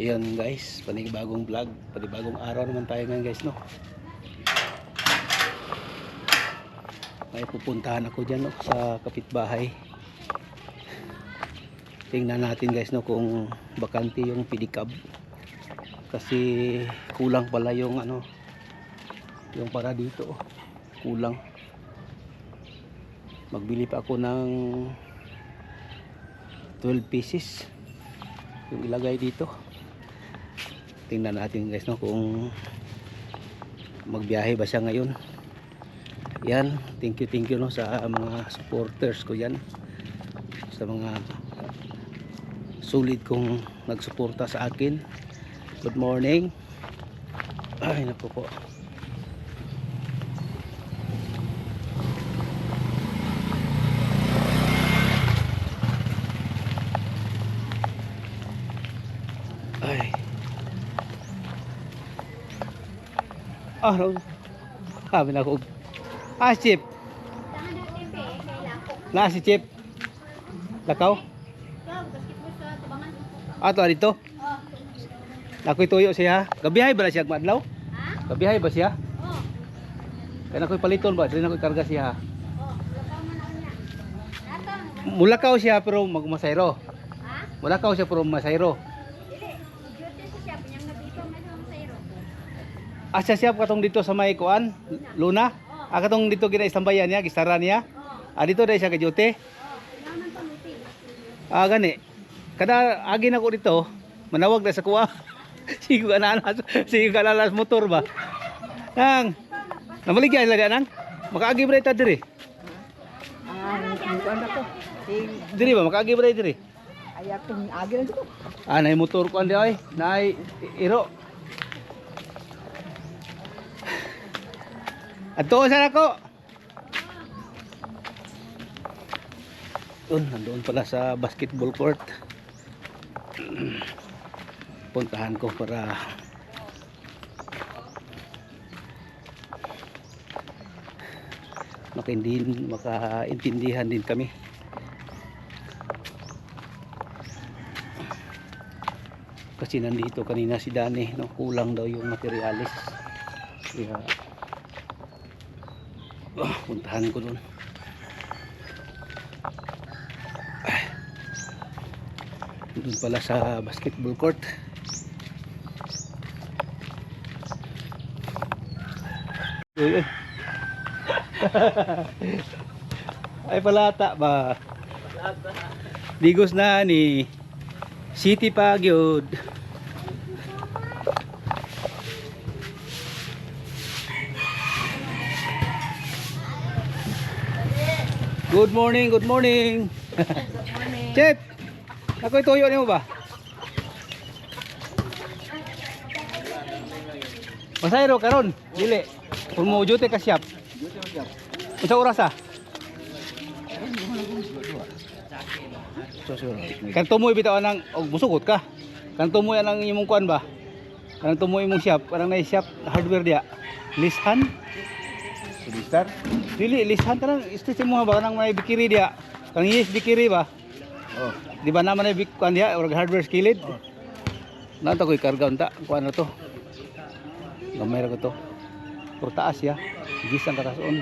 Ayan guys, panibagong vlog, panibagong araw naman tayo ngayon guys, no. May pupuntahan ako dyan, no, sa kapitbahay. Tingnan natin guys, no, kung bakante yung pedicab. Kasi kulang pala yung ano, yung para dito, kulang. Magbili pa ako ng 12 pieces yung ilagay dito. Tingnan natin guys, no, kung magbiyahe ba siya ngayon. Yan, thank you no sa mga supporters ko yan, sa mga solid kong nagsuporta sa akin. Good morning. Ay naku po. Ay. No. Sabi na ako. Chip. Si Chip. Lakaw. Ato dito. Nakoy tuyo siya. Gabihay ba siya madlaw? Ha? Gabihay ba siya? Oo. Kaya nakoy paliton ba? Dili nakoy karga siya. Oo, lakaw man ako niya. Mulakaw siya pero magmasayro. Ha? Mulakaw siya pero masayro. Asya siya katong dito sa may kuan, Luna. Katong dito gina istambayan niya, gisara niya. Dito dai siya ka duty. Gani. Kada agi na ko dito, manawag na sa kuwa. Sige ka nalas motor ba. Nang namaligyan laga nang. Makaagi ba ita diri? Kuan ko. Diri ba makaagi ba diri? Ayak tung agi lang dito. Nay motor ko andi ay, nay iro. Ato sana ko. Nandoon pala sa basketball court. Puntahan ko para makaintindihan din kami. Kasi nandito kanina si Dani, no, kulang daw yung materialis. Kaya puntahan ko dun. Doon pala sa basketball court. Ay palata ba? Digos na ni City Pagyod. Good morning, good morning. Good morning. Chip, ako'y tuyo niyo ba? Masayro karon, dili. Kung mo duty ka siyap. Unsa oras Kan tumoy bitaw nang musugot ka. Kan tumoy ang imong kuan ba? Kan tumoy imong siyap, parang nay siyap hardware dia. Lishan. Listar? Dili, lishan tanang istis mo ba nang may bikiri dia. Kang yes bikiri ba? Oh. Di ba naman ay kuan dia or hardware skilled? Oh. Nanta ko'y karga unta, kuan na to. Gamay ra ko to. Puro taas ya. Gisang katason.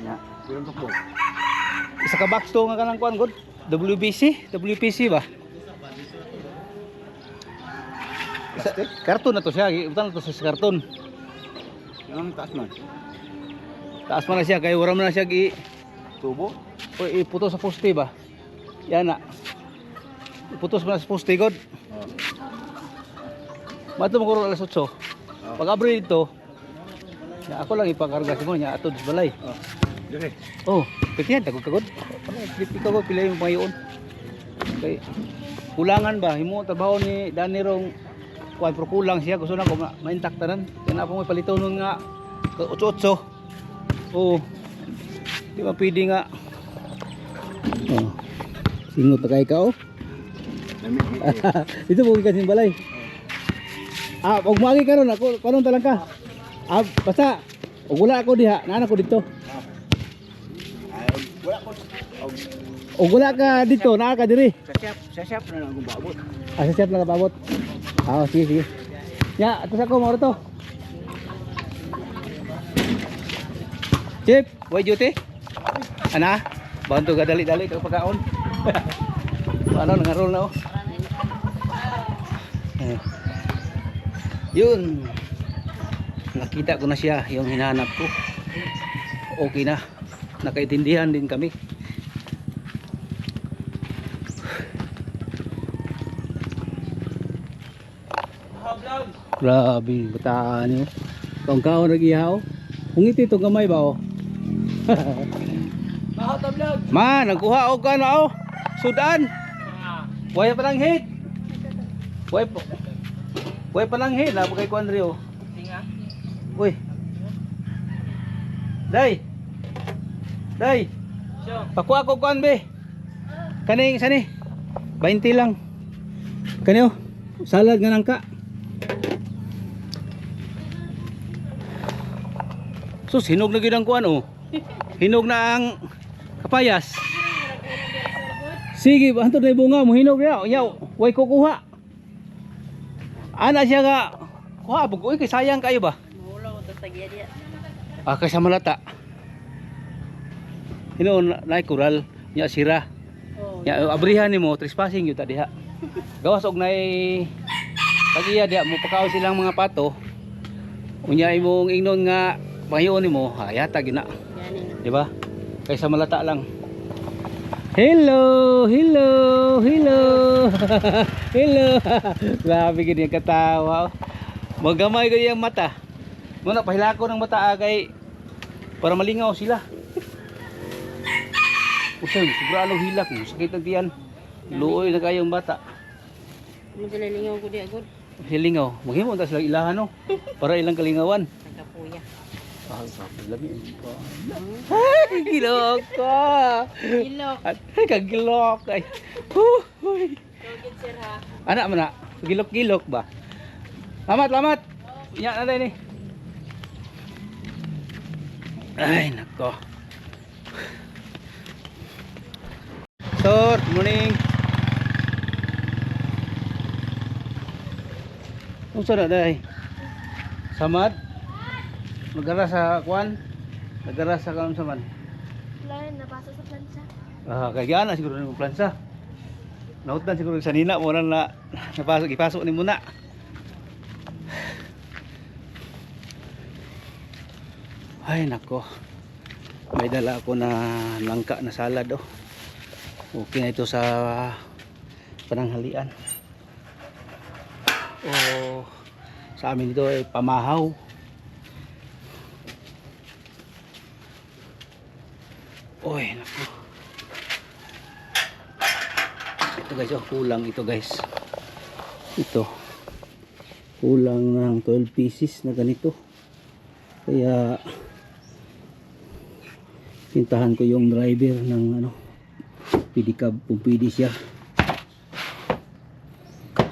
Ya, diyon to. Isa ka box to nga kanang kuan god. WPC ba? Plastic? Karton na to siya, utan na to sa karton. Anong taas man? Taas man na siya, kaya wala man na siya Tubo? o iputos sa poste ba? Yan na. Iputos man na sa poste god. Oh. Mato mo ko alas 8. Pag abri dito, ya ako lang ipakarga mo niya atod sa balay. Oh. Dire. Oh, kaya dagog kagod. Ikaw ba pila yung payon? Okay. Kulangan ba himo trabaho ni Dani rong kuan pro kulang siya gusto na ko maintaktanan. Kaya na po may palito nun nga 8-8. Oh. Di ba pwede nga. Oh. Singot na kay ka oh. Dito mo kasi balay. Og magi karon ako karon talang ka. Basta og wala ako diha, nana ko dito. Wala ko. O wala ka dito, naa ka diri. Sa siyap na lang akong babot. Sa chef na kapabot. Sige, sige. Ya, atas ako mo to. Chip, why duty? Ana, bantu ka dali-dali ka pagkaon. Ano, nangarol na oh. Yun. Nakita ko na siya, yung hinahanap ko. Okay na. Nakaintindihan din kami. Grabe, bataan yun. Kaon nag-ihaw. Kung ito itong gamay ba oh. Man, nagkuha o ka na oh. Sudan. Buhay pa lang hit. Buhay pa lang hit. Napakay ko Andre oh. Uy. Day. Pakuha ko kuan be. Kaning sani. 20 lang. Kani oh. Salad nga nangka. Sus, hinog na gid ang kuan oh. Hinog na ang kapayas. Sige, antod na bunga mo hinog ya. Yaw, way ko kuha. Ana siya nga kuha bugoy kay sayang kayo ba? Mula ko sa dia. Kaysa malata. Hino na kural nya sira. Ya abrihan nimo trespassing gyud ta diha. Gawas og nay pagiya diha mo pakaw silang mga pato. Unya imong ingnon nga pahiyon nimo, hayata gyud na. Di ba? Kaysa malata lang. Hello. Hello. Grabe gid yung katawa. Magamay gid yung mata. Muna pahilako ng mata kay para malingaw sila. Usay, sobrang hilak mo. Sakit ang tiyan. Luoy na kayong bata. Mo sila lingaw ko di agad. Hilingaw. Maghimo ta sila ilahan no. Para ilang kalingawan. Nagkapuya. Labi. Ay, gilok ko. Gilok. Ay, kagilok. Ay. Huy. Gogit sir ha. Anak mo na. Gilok-gilok ba? Lamat. Inya na din eh. Ay, nako. Sir, morning. Unsa na day? Samad? Nagara sa kwan? Nagara sa kaon sa man? Plan napasa sa plansa. Kaya na siguro ng plansa. Nautan siguro sa nina mo na ipasok ni muna. Ay nako. May dala ako na langka na salad oh. Okay na ito sa pananghalian. Oh, sa amin dito ay pamahaw. Oy, nako. Ito guys, oh, kulang ito guys. Ito. Kulang ng 12 pieces na ganito. Kaya pintahan ko yung driver ng ano, pedicab, pumpidi siya.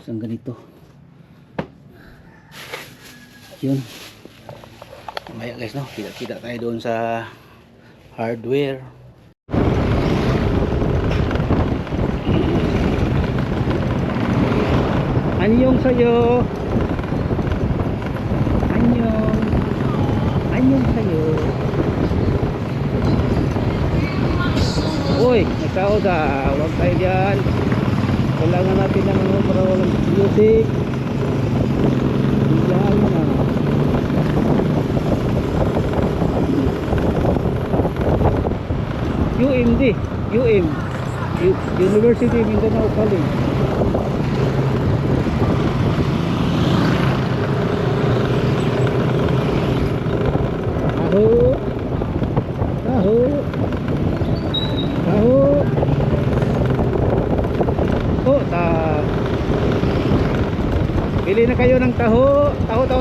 Isang ganito. Yun. Mamaya guys, no, kita tayo doon sa hardware. Anyong sayo. Anyong sayo. Uy, nagtao ka. Huwag tayo dyan. Kailangan natin ng ano para walang music. Diyan na. UMD. University of Mindanao College. Tahu. Oh, Bili na kayo ng taho. Taho.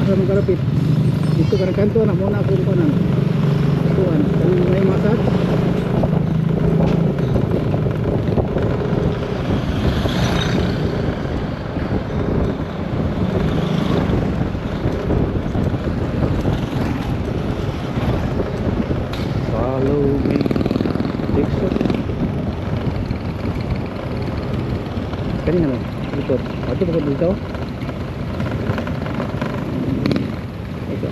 asa mong karapit. Dito ka na kanto na muna ako kanan. Kuan, kung may massage. Follow me, Texas. Kanina no, dito. Ato ba dito? Ito.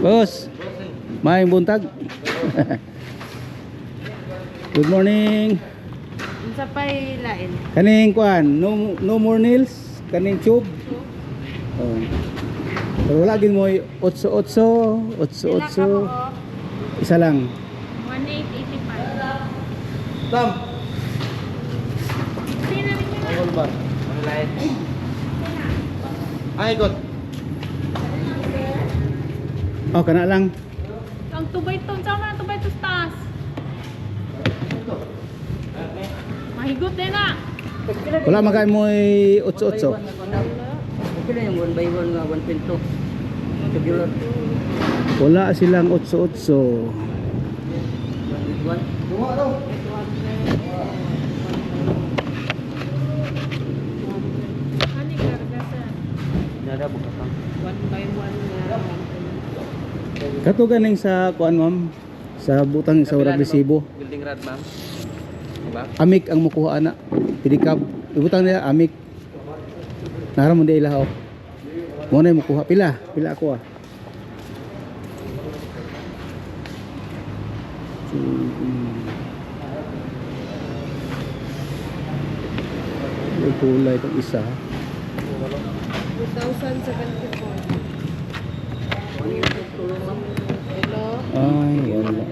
Boss, may buntag. Good morning. Unsa pay lain? Kaning kuan, no more nails, kaning tube. Oh. Pero wala gid mo 8-8, 8-8, isa lang. 1885. Tam. Sino rin yun? All ba? Ay god. Oh, kana lang. Ang tubay to, sama ang tubay to taas. Mahigot din na. Wala magay mo 8-8. Okay lang yung 1 by 1 nga 1.2. Tubular. Wala silang 8-8. 1 with 1. Ani gargasan. Nada buka pang. 1 by 1 nga. Kato ganing sa kuan ma'am, sa butang sa urang resibo. Building rod ma'am. Diba? Amik ang mukuha ana. Pidikab. Ibutang nila amik. Nara mo di ilaw. Mo na mukuha pila ako ah. Yung kulay itong isa. 2074. Hello? Ay, wala.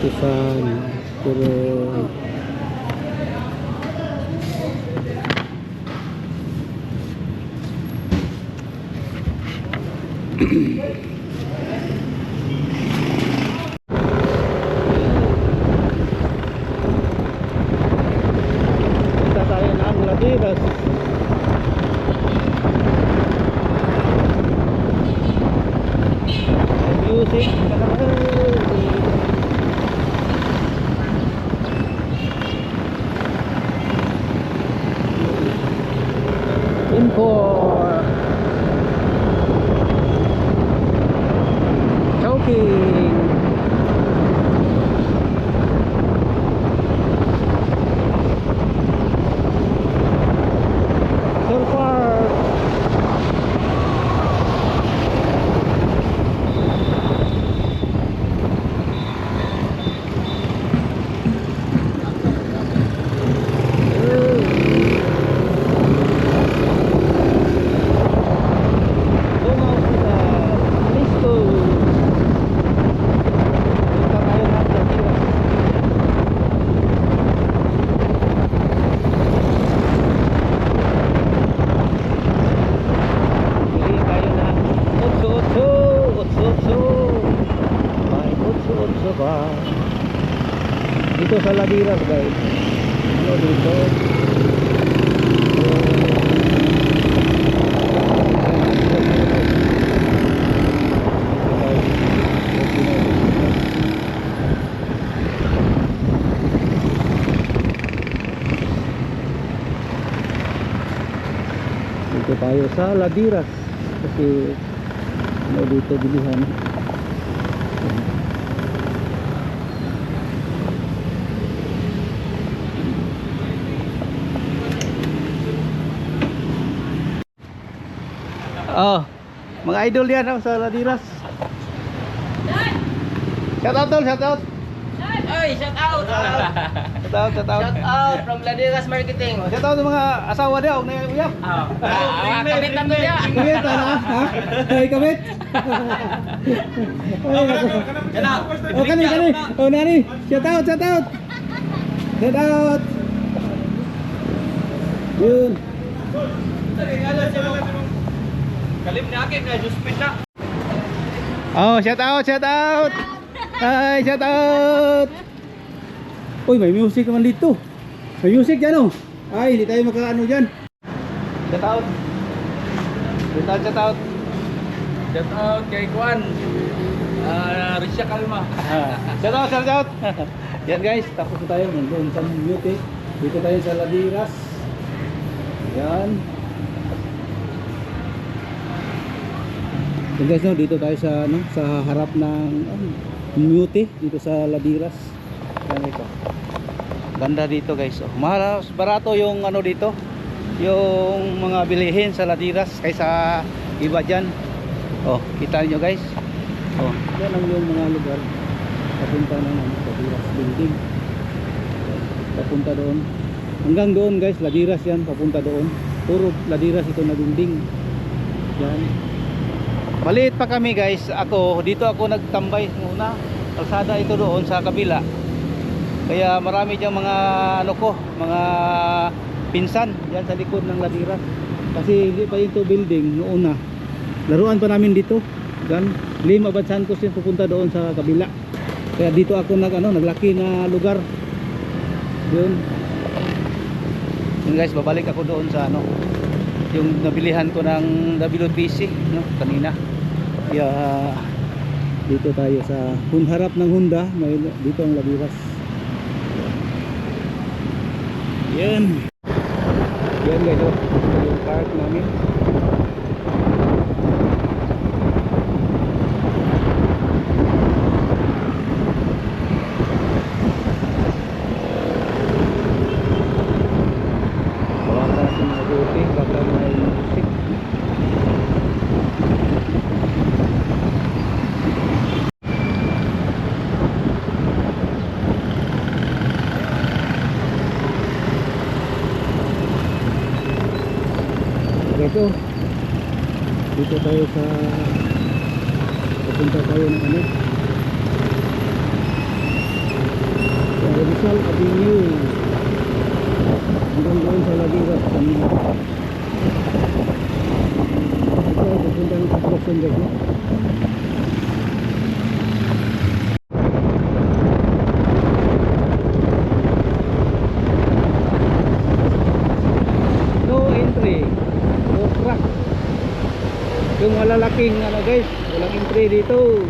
Ito sana. Pero kita tayo ng Ladiras. Music. Import. Choking. So far. Dito sa Ladiras guys. Ano dito? Dito tayo sa Ladiras kasi ano dito bilihan. Oh, mga idol yan oh, sa Ladiras. Shout out tol, shout out. Oy, shout out. Shout out, shout out. Shout out from Ladiras Marketing. Oh, shout out sa mga asawa niya, og nanguyap. Kabit na to niya. Kabit na ha? Ay kabit. Oh, kani. Oh, nani. Shout out, shout out. Shout out. Yun. Kalim na akin na just pin na. Oh, shout out, shout out. Hi, shout out. Uy, may music naman dito. May music dyan oh. Ay, hindi tayo makaano dyan. Shout out. Shout out, shout out. Shout out kay Kwan. Risha Kalma. Shout out, shout out. Yan guys, tapos na tayo doon sa Mute. Dito tayo sa Ladiras. Yan. Yan guys, no, dito tayo sa ano, sa harap ng Mute dito sa Ladiras. Yan ito. Ganda dito guys. Oh. Mahal, barato yung ano dito. Yung mga bilihin sa Ladiras kaysa iba diyan. Oh, kita niyo guys. Oh, yan lang yung mga lugar papunta ng Ladiras building. Papunta doon. Hanggang doon guys, Ladiras yan, papunta doon. Puro Ladiras ito na building. Yan. Maliit pa kami guys. Dito ako nagtambay muna. Kalsada ito doon sa kabila. Kaya marami diyang mga mga pinsan diyan sa likod ng Ladiras. Kasi hindi pa ito building noon na. Laruan pa namin dito. Gan Lima Abad Santos yung pupunta doon sa kabila. Kaya dito ako naglaki na lugar. Yun. Yun guys, babalik ako doon sa yung nabilihan ko ng WPC kanina. Kaya dito tayo sa harap ng Honda, may dito ang Ladiras. Yan. Yan guys, ito yung park namin. Ito dito tayo sa pupunta tayo ng sa Rizal Avenue hanggang doon sa Ladiras kanina. Ito pupunta ng construction guys, no? No entry. Yung malalaking guys, walang entry dito.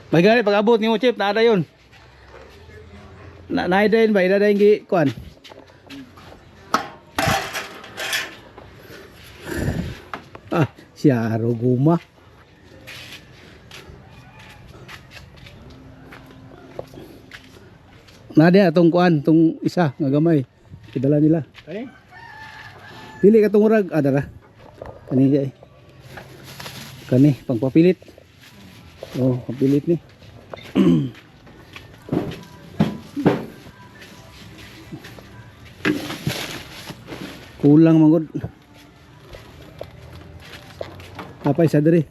May gani pag abot nimo chip naada yun. Naida yun ba? Ida yung gi kuan. Ah, siya guma. Nadia atong kuan, tong isa nga gamay. Idala nila. Kani? Dili ka tong murag adara. Kani ay. Kani pangpapilit. Oh, papilit ni. Kulang mangod. Apa isa diri?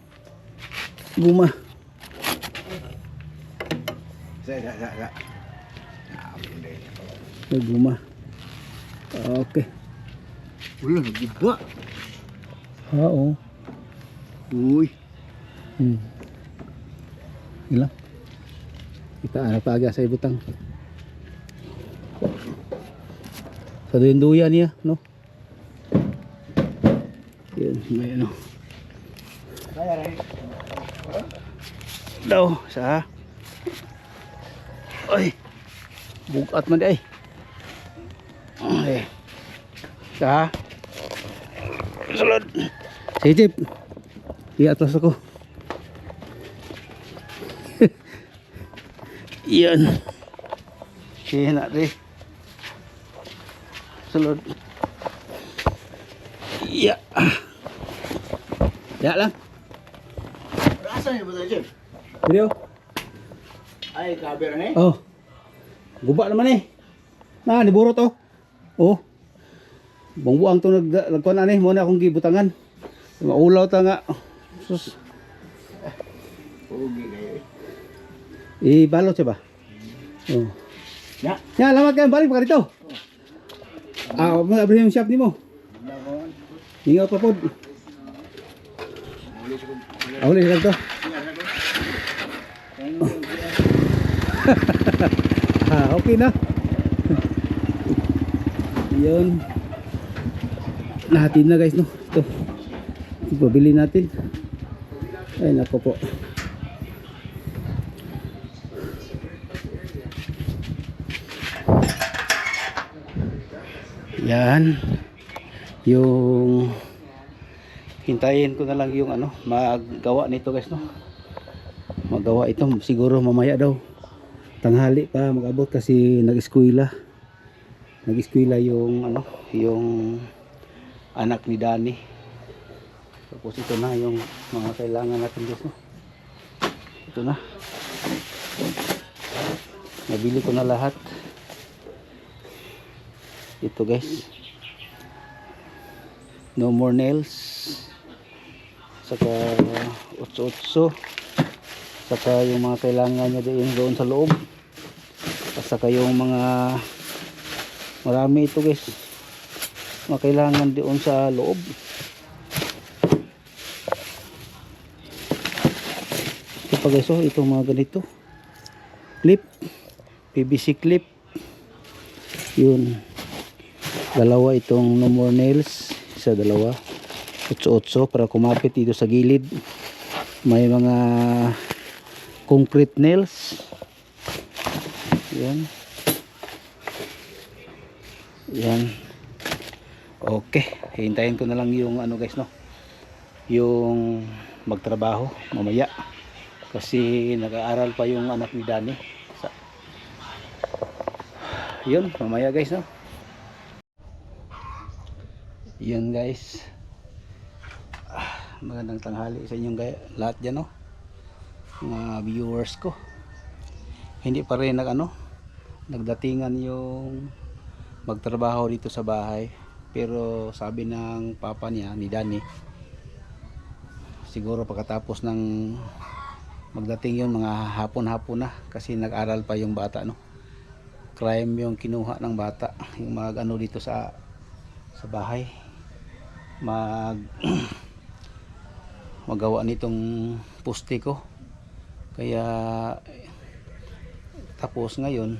Guma. Sa. May guma. Okay. Wala nagiba. Oo. Uy. Ilang? Kita anak paga sa ibutang. Sa duyan niya, no? Yan, may ano. Kaya rin. Daw, sa. Ay. Bugat man di ay. Ay. Sa. Sulod. Sige, Chip. Iatras ako. Yan. Sige na rin. Sulod. Ya. Ya lang. Rasa niya ba tayo, Jim? Video. Ay, kaber na eh. Oh. Guba naman eh. Na, niburo to. Oh. Bangbuang to nagkuhan na eh. Muna akong gibutangan. Maulaw ta nga. Sus. Pugi kayo eh. Ibalot siya ba? Oh. Ya. Ya, lamat kayo. Balik pa ka dito. Ah, abri yung shop ni mo. Hingaw pa po. Uli ka dito. Okay na. Yun. Natin na guys, no. Ito. Ibabili natin. Ay nako po. Yan. Yung hintayin ko na lang yung ano, magawa nito guys, no. Magawa ito siguro mamaya daw. Tanghali pa mag-abot kasi nag-eskwela. Nag-eskwela yung ano, yung anak ni Danny. Tapos ito na yung mga kailangan natin guys, no. Ito na. Nabili ko na lahat. Ito guys. No more nails. Saka utso-utso. Saka yung mga kailangan niya doon sa loob. At saka yung mga marami ito guys. Mga kailangan doon sa loob. Ito pa guys, oh, itong mga ganito. Clip. PVC clip. Yun. Dalawa itong no more nails. Isa, dalawa. Utso-utso para kumapit dito sa gilid. May mga concrete nails. Yan. Yan. Okay. Hintayin ko na lang yung ano guys, no. Yung magtrabaho mamaya. Kasi nag-aaral pa yung anak ni Danny. Yun, mamaya guys, no. Yun guys. Magandang tanghali sa inyong lahat dyan, no. Mga viewers ko. Hindi pa rin nagdatingan yung magtrabaho dito sa bahay. Pero sabi ng papa niya, ni Danny, siguro pagkatapos ng magdating yun, mga hapon-hapon na. Kasi nag-aral pa yung bata, no. Crime yung kinuha ng bata. Yung dito sa bahay. Magawa nitong poste ko. Kaya tapos ngayon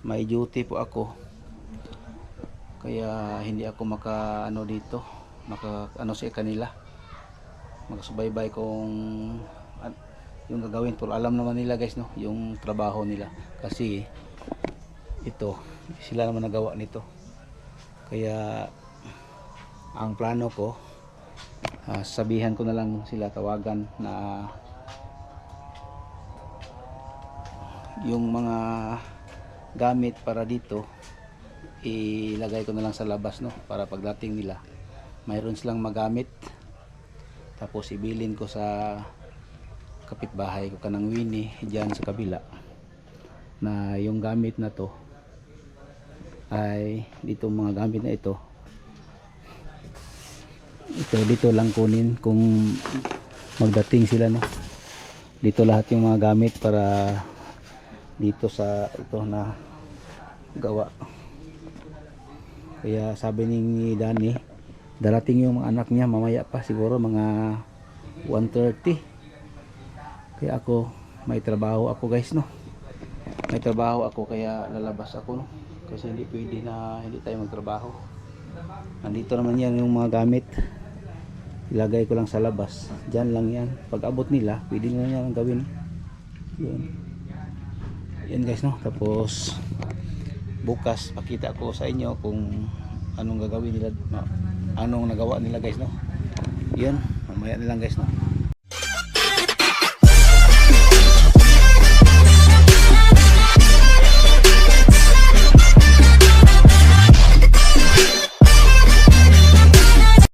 may duty po ako. Kaya hindi ako dito, sa kanila. Magsubaybay kung yung gagawin, pero alam naman nila guys, no, yung trabaho nila, kasi ito sila naman nagawa nito. Kaya ang plano ko, sabihan ko na lang sila, tawagan na yung mga gamit para dito ilagay ko na lang sa labas, no, para pagdating nila mayroon silang magamit. Tapos ibilin ko sa kapitbahay ko kanang Winnie diyan sa kabila na yung gamit na to ay dito, mga gamit na ito dito lang kunin kung magdating sila, no. Dito lahat yung mga gamit para dito sa ito na gawa. Kaya sabi ni Danny, darating yung mga anak niya mamaya pa, siguro mga 1:30. Kaya ako, may trabaho ako guys, no. May trabaho ako kaya lalabas ako, no. Kasi hindi pwede na hindi tayo magtrabaho. Nandito naman yan yung mga gamit. Ilagay ko lang sa labas. Diyan lang yan. Pag abot nila, pwede na yan gawin. Yun. Yan guys, no. Tapos bukas pakita ko sa inyo kung anong gagawin nila, anong nagawa nila guys, no. Yun, mamaya na lang guys, no.